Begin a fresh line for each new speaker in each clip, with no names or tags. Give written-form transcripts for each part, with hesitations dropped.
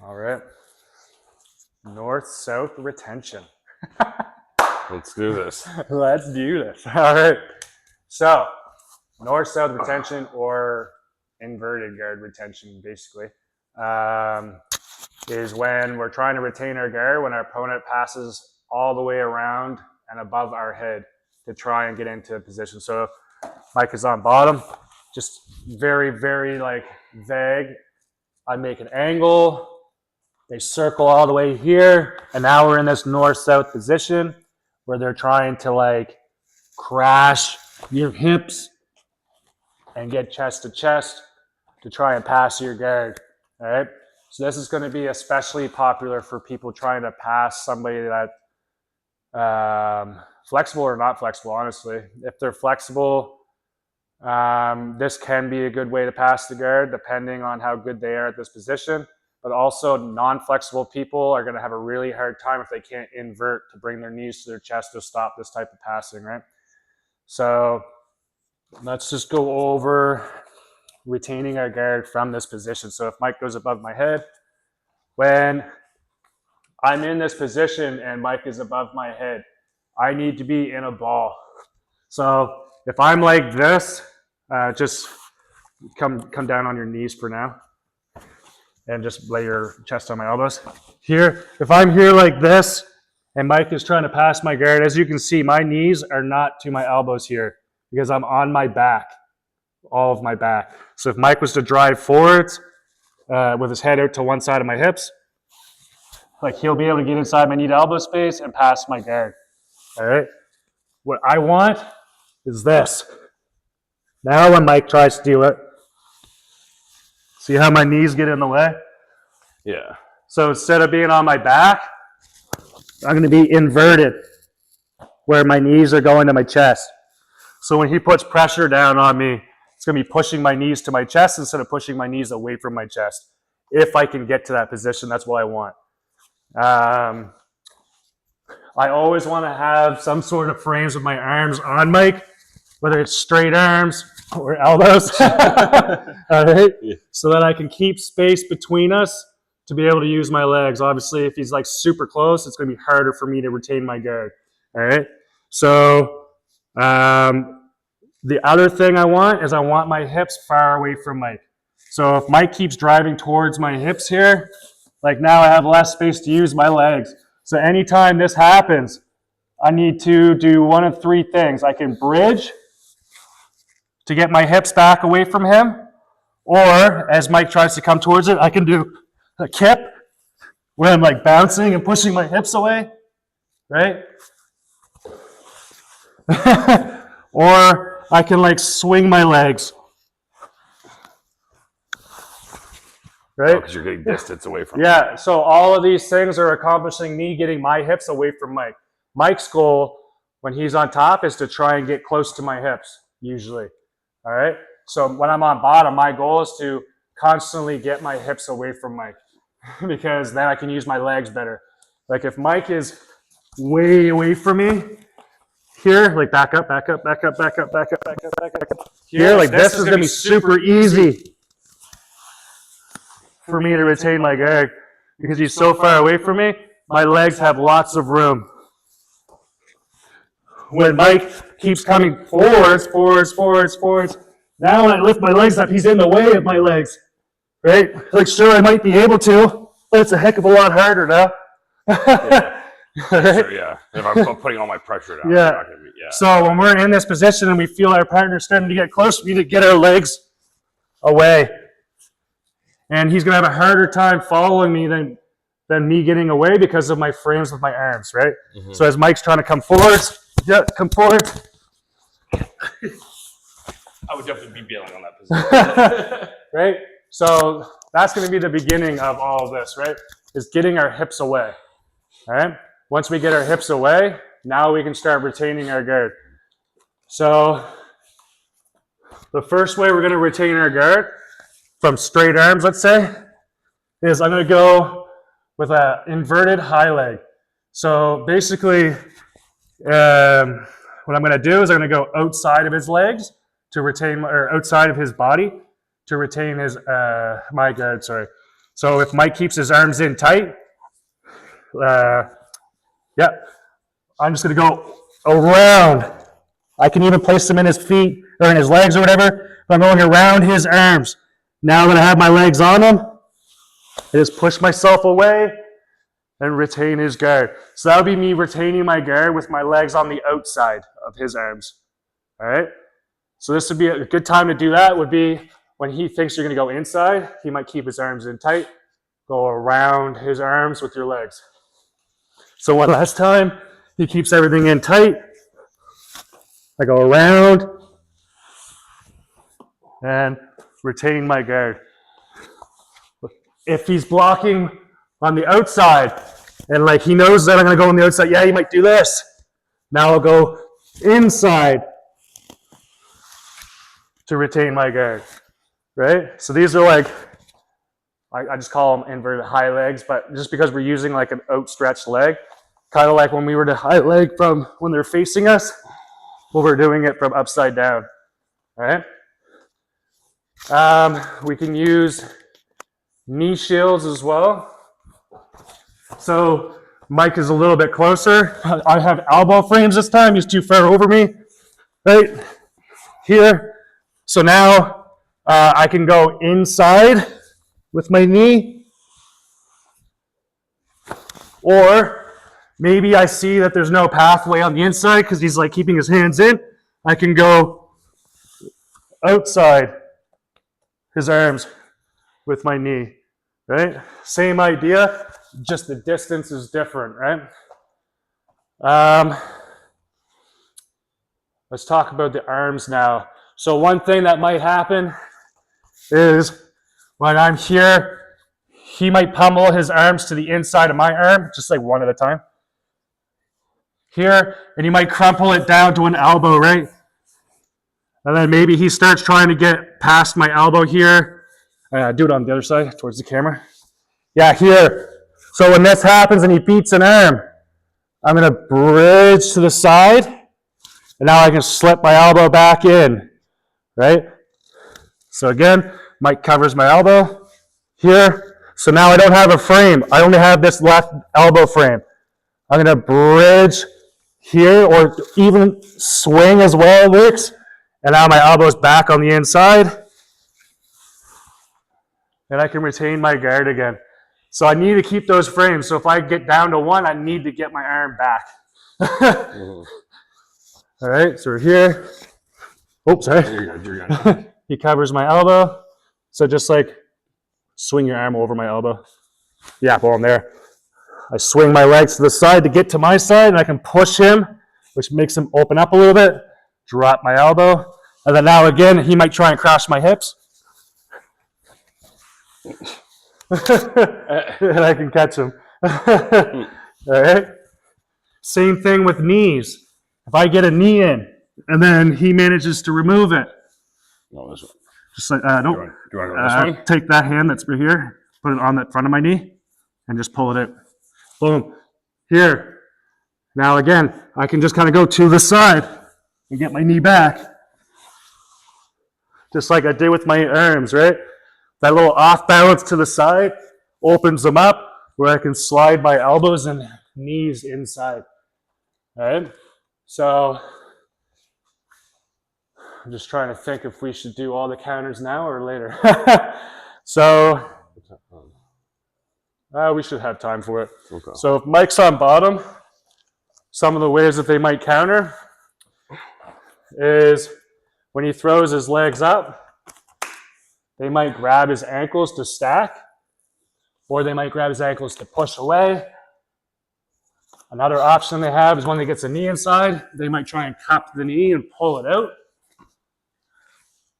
All right. North-south retention.
Let's do this.
Let's do this. All right. So, north-south retention or inverted guard retention, basically, is when we're trying to retain our guard when our opponent passes all the way around and above our head to try and get into a position. So, Mike is on bottom, just very, very like vague. I make an angle. They circle all the way here, and now we're in this north-south position where they're trying to like crash your hips and get chest to chest to try and pass your guard. All right. So this is going to be especially popular for people trying to pass somebody that flexible or not flexible. Honestly, if they're flexible, this can be a good way to pass the guard, depending on how good they are at this position. But also non-flexible people are going to have a really hard time if they can't invert to bring their knees to their chest to stop this type of passing, right? So let's just go over retaining our guard from this position. So if Mike goes above my head, when I'm in this position and Mike is above my head, I need to be in a ball. So if I'm like this, just come down on your knees for now. And just lay your chest on my elbows. Here, if I'm here like this, and Mike is trying to pass my guard, as you can see, my knees are not to my elbows here because I'm on my back, all of my back. So if Mike was to drive forwards with his head out to one side of my hips, like he'll be able to get inside my knee to elbow space and pass my guard. All right? What I want is this. Now when Mike tries to do it, see how my knees get in the way?
Yeah.
So instead of being on my back, I'm going to be inverted where my knees are going to my chest. So when he puts pressure down on me, it's going to be pushing my knees to my chest instead of pushing my knees away from my chest. If I can get to that position, that's what I want. I always want to have some sort of frames with my arms on Mike, whether it's straight arms or elbows, all right? Yeah. So that I can keep space between us to be able to use my legs. Obviously, if he's like super close, it's going to be harder for me to retain my guard, all right? So the other thing I want is I want my hips far away from Mike. So if Mike keeps driving towards my hips here, like now I have less space to use my legs. So anytime this happens, I need to do one of three things. I can bridge to get my hips back away from him, or as Mike tries to come towards it, I can do a kip where I'm like bouncing and pushing my hips away, right? Or I can like swing my legs, right?
Because you're getting distance away from
Yeah, so all of these things are accomplishing me getting my hips away from Mike. Mike's goal when he's on top is to try and get close to my hips, usually. All right. So when I'm on bottom, my goal is to constantly get my hips away from Mike because then I can use my legs better. Like if Mike is way away from me here, like back up. Here, like this is going to be super easy for me to retain my guard because he's so far away from me. My legs have lots of room. When Mike keeps coming forwards, now when I lift my legs up, he's in the way of my legs, right? Like, sure, I might be able to, but it's a heck of a lot harder now.
Yeah. Sure, yeah. If I'm putting all my pressure down.
Yeah.
Not gonna be, yeah.
So when we're in this position and we feel our partner starting to get close, we need to get our legs away. And he's going to have a harder time following me than me getting away because of my frames with my arms, right? Mm-hmm. So as Mike's trying to come forward, come forward.
I would definitely be bailing on that position.
Right? So that's going to be the beginning of all of this, right? Is getting our hips away. All right? Once we get our hips away, now we can start retaining our guard. So the first way we're going to retain our guard from straight arms, let's say, is I'm going to go with an inverted high leg. So basically, what I'm going to do is I'm going to go outside of his legs to retain, or outside of his body to retain his my guard. Sorry.
So if Mike keeps his arms in tight, yeah, I'm just gonna go around. I can even place them in his feet or in his legs or whatever, but I'm going around his arms. Now that I have my legs on him, I just push myself away and retain his guard. So that would be me retaining my guard with my legs on the outside of his arms. All right? So this would be a good time to do that would be when he thinks you're going to go inside, he might keep his arms in tight. Go around his arms with your legs. So one last time, he keeps everything in tight. I go around and retain my guard. If he's blocking on the outside and like he knows that I'm going to go on the outside, yeah, he might do this. Now I'll go inside to retain my guard, right? So these are like, I just call them inverted high legs, but just because we're using like an outstretched leg, kind of like when we were to high leg from when they're facing us, well, we're doing it from upside down, all right? We can use knee shields as well. So Mike is a little bit closer. I have elbow frames this time. He's too far over me, right here. So now I can go inside with my knee, or maybe I see that there's no pathway on the inside because he's like keeping his hands in. I can go outside his arms with my knee, right? Same idea, just the distance is different, right? Let's talk about the arms now. So one thing that might happen is when I'm here, he might pummel his arms to the inside of my arm, just like one at a time. Here, and he might crumple it down to an elbow, right? And then maybe he starts trying to get past my elbow here. Do it on the other side, towards the camera. Yeah, here. So when this happens and he beats an arm, I'm going to bridge to the side, and now I can slip my elbow back in, right? So again, Mike covers my elbow here. So now I don't have a frame. I only have this left elbow frame. I'm going to bridge here, or even swing as well works. And now my elbow's back on the inside. And I can retain my guard again. So I need to keep those frames. So if I get down to one, I need to get my arm back. All right, so we're here. Oops, sorry.
You're good.
He covers my elbow. So just like swing your arm over my elbow. Yeah, boom, there. I swing my legs to the side to get to my side, and I can push him, which makes him open up a little bit. Drop my elbow. And then now again, he might try and crash my hips. And I can catch him. All right? Same thing with knees. If I get a knee in, and then he manages to remove it.
No, this one.
Just like,
Do you want to go this way?
take that hand that's right here, put it on the front of my knee, and just pull it out. Boom. Here. Now again, I can just kind of go to the side and get my knee back. Just like I did with my arms, right? That little off balance to the side opens them up where I can slide my elbows and knees inside. All right? So I'm just trying to think if we should do all the counters now or later. So we should have time for it.
Okay.
So if Mike's on bottom, some of the ways that they might counter is when he throws his legs up, they might grab his ankles to stack, or they might grab his ankles to push away. Another option they have is when they get the knee inside, they might try and cup the knee and pull it out.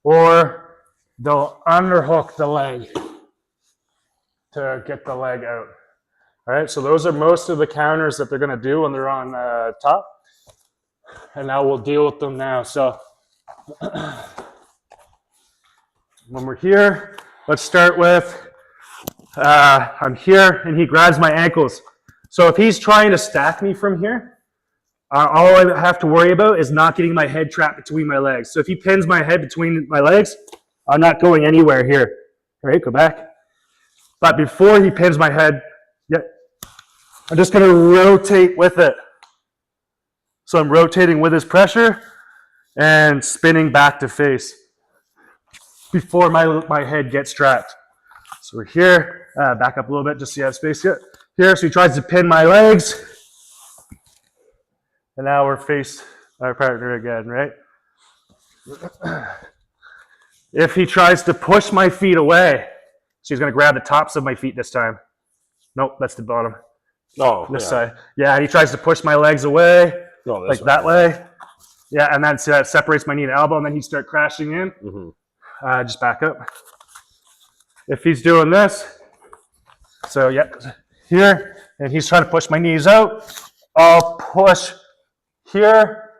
Or they'll underhook the leg to get the leg out. All right, so those are most of the counters that they're going to do when they're on top. And now we'll deal with them now. So when we're here, let's start with, I'm here and he grabs my ankles. So if he's trying to stack me from here, all I have to worry about is not getting my head trapped between my legs. So if he pins my head between my legs, I'm not going anywhere here. All right, go back. But before he pins my head, I'm just going to rotate with it. So I'm rotating with his pressure and spinning back to face before my head gets strapped. So we're here, back up a little bit just so you have space here. So he tries to pin my legs. And now we're face our partner again, right? If he tries to push my feet away, so he's going to grab the tops of my feet this time. Nope, that's the bottom.
Oh,
This side. Yeah, and he tries to push my legs away, like that way. Yeah, and then that separates my knee and elbow, and then he'd start crashing in.
Mm-hmm.
Just back up. If he's doing this, so here, and he's trying to push my knees out, I'll push here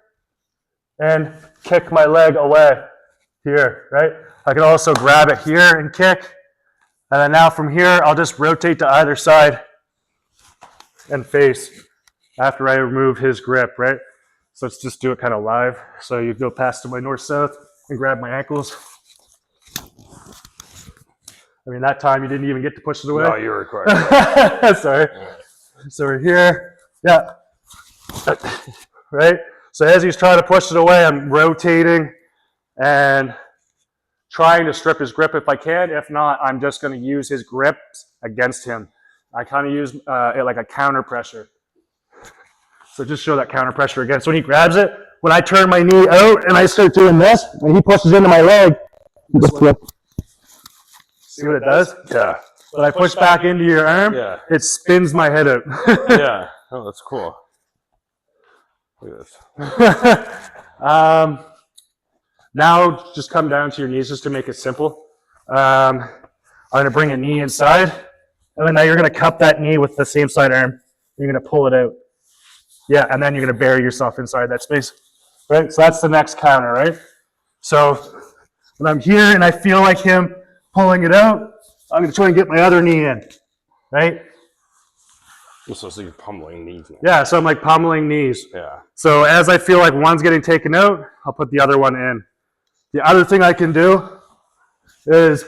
and kick my leg away here, right? I can also grab it here and kick. And then now from here, I'll just rotate to either side and face after I remove his grip, right? So let's just do it kind of live. So you go past to my north-south and grab my ankles. I mean, that time you didn't even get to push it away.
No, you were correct.
Sorry. So we're here. Yeah. Right? So as he's trying to push it away, I'm rotating and trying to strip his grip if I can. If not, I'm just going to use his grips against him. I kind of use it like a counter pressure. So just show that counter pressure again. So when he grabs it, when I turn my knee out and I start doing this, when he pushes into my leg, just flip. See what it does?
Yeah.
When I push back into your arm, it spins my head out.
Yeah. Oh, that's cool. Look at this.
Now just come down to your knees just to make it simple. I'm going to bring a knee inside, and then now you're going to cup that knee with the same side arm. You're going to pull it out. Yeah, and then you're going to bury yourself inside that space. Right? So that's the next counter, right? So when I'm here and I feel like him pulling it out, I'm going to try and get my other knee in. Right?
So you're pummeling knees now.
Yeah, so I'm like pummeling knees.
Yeah.
So as I feel like one's getting taken out, I'll put the other one in. The other thing I can do is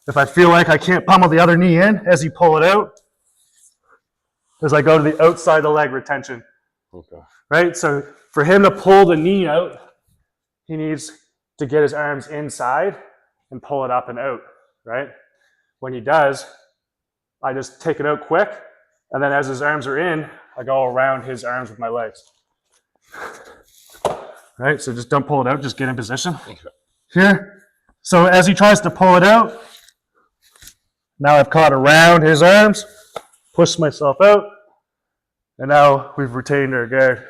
if I feel like I can't pummel the other knee in as you pull it out, is I go to the outside of the leg retention.
Okay.
Right? So for him to pull the knee out, he needs to get his arms inside and pull it up and out. Right? When he does, I just take it out quick, and then as his arms are in, I go around his arms with my legs. Right? So just don't pull it out, just get in position.
Okay.
Here. So as he tries to pull it out, now I've caught around his arms, pushed myself out, and now we've retained our guard.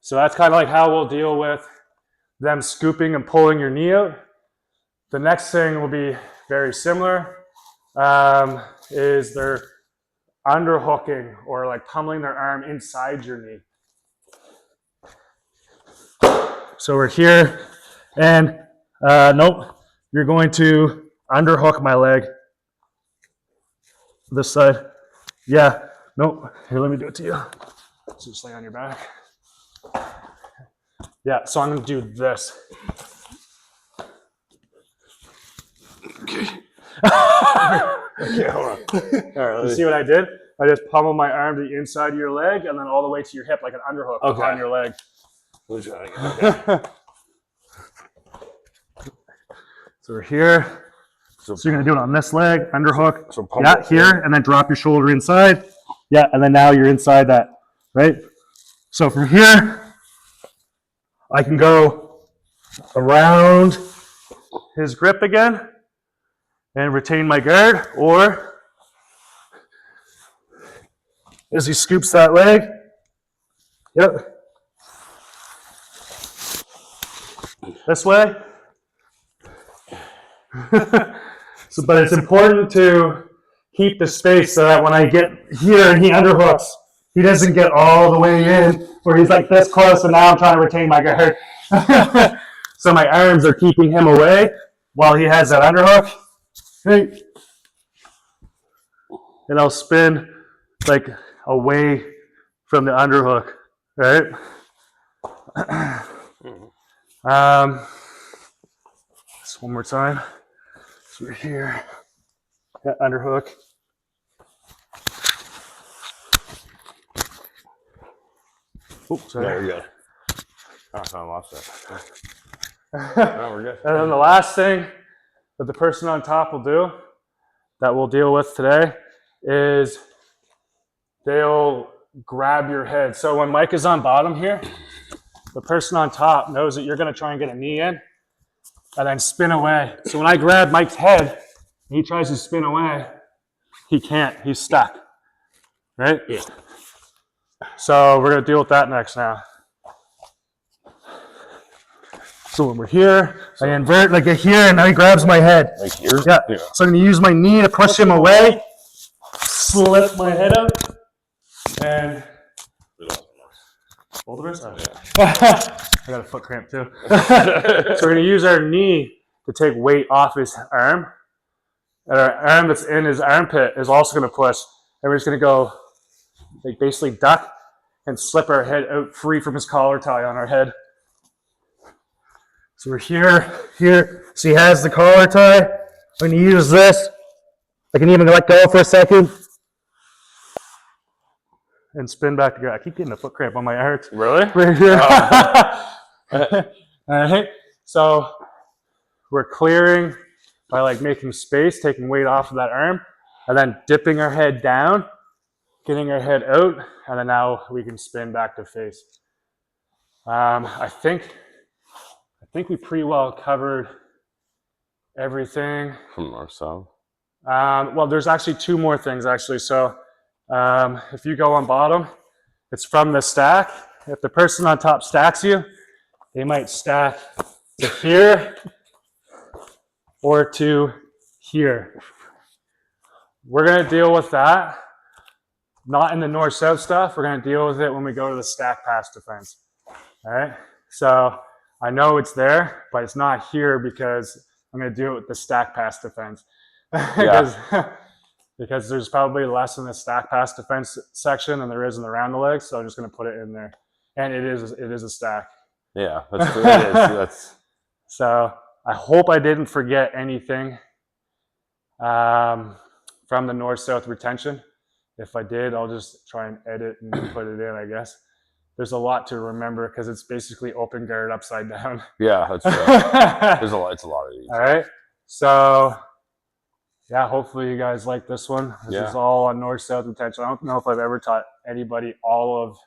So that's kind of like how we'll deal with them scooping and pulling your knee out. The next thing will be very similar, is they're underhooking or like pummeling their arm inside your knee. So we're here, and nope, you're going to underhook my leg. This side. Yeah, nope. Here, let me do it to you. So just lay on your back. Yeah, so I'm going to do this.
Okay. Okay, hold on. All right,
You see what I did? I just pummeled my arm to the inside of your leg and then all the way to your hip like an underhook on your leg.
Okay.
So we're here. So you're going to do it on this leg, underhook.
So
yeah, here, and then drop your shoulder inside. Yeah, and then now you're inside that, right? So from here, I can go around his grip again and retain my guard, or as he scoops that leg, yep, this way. So, but it's important to keep the space so that when I get here and he underhooks, he doesn't get all the way in where he's like this close and now I'm trying to retain my guard. So my arms are keeping him away while he has that underhook. Right. And I'll spin like away from the underhook, right? Just one more time. So we're here. Yeah, underhook. Oops, sorry.
No, you're good. Oh, I lost that. No, we're good.
And then the last thing that the person on top will do, that we'll deal with today, is they'll grab your head. So when Mike is on bottom here, the person on top knows that you're going to try and get a knee in and then spin away. So when I grab Mike's head and he tries to spin away, he can't. He's stuck. Right?
Yeah.
So we're going to deal with that next now. So when we're here, I invert like here, and now he grabs my head.
Like here?
Yeah. So I'm going to use my knee to push him away, slip my head out, and both of us? Oh. I got a foot cramp too. So we're going to use our knee to take weight off his arm. And our arm that's in his armpit is also going to push. And we're just going to go like basically duck and slip our head out free from his collar tie on our head. So we're here. So he has the collar tie. I'm going to use this. I can even let go for a second and spin back together. I keep getting a foot cramp on my arms.
Really?
Right here. All right. So we're clearing by like making space, taking weight off of that arm, and then dipping our head down, getting our head out, and then now we can spin back to face. I think we pretty well covered everything.
From north south.
Well, there's actually two more things actually. So if you go on bottom, it's from the stack. If the person on top stacks you, they might stack to here or to here. We're going to deal with that. Not in the north-south stuff. We're going to deal with it when we go to the stack pass defense. All right. So I know it's there, but it's not here because I'm going to do it with the stack pass defense. because there's probably less in the stack pass defense section than there is in the round the legs. So I'm just going to put it in there. And it is a stack.
Yeah, that's true. It is. That's...
So I hope I didn't forget anything from the north-south retention. If I did, I'll just try and edit and put it in, I guess. There's a lot to remember because it's basically open guard upside down.
Yeah, that's true. There's a lot. It's a lot of these.
All right. So, yeah, hopefully you guys like this one. This is all on north-south retention. I don't know if I've ever taught anybody all of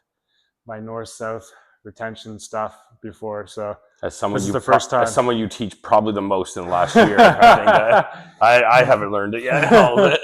my north-south retention stuff before. So
as someone
this is the first time.
As someone you teach probably the most in the last year, I think I haven't learned it yet. All of it.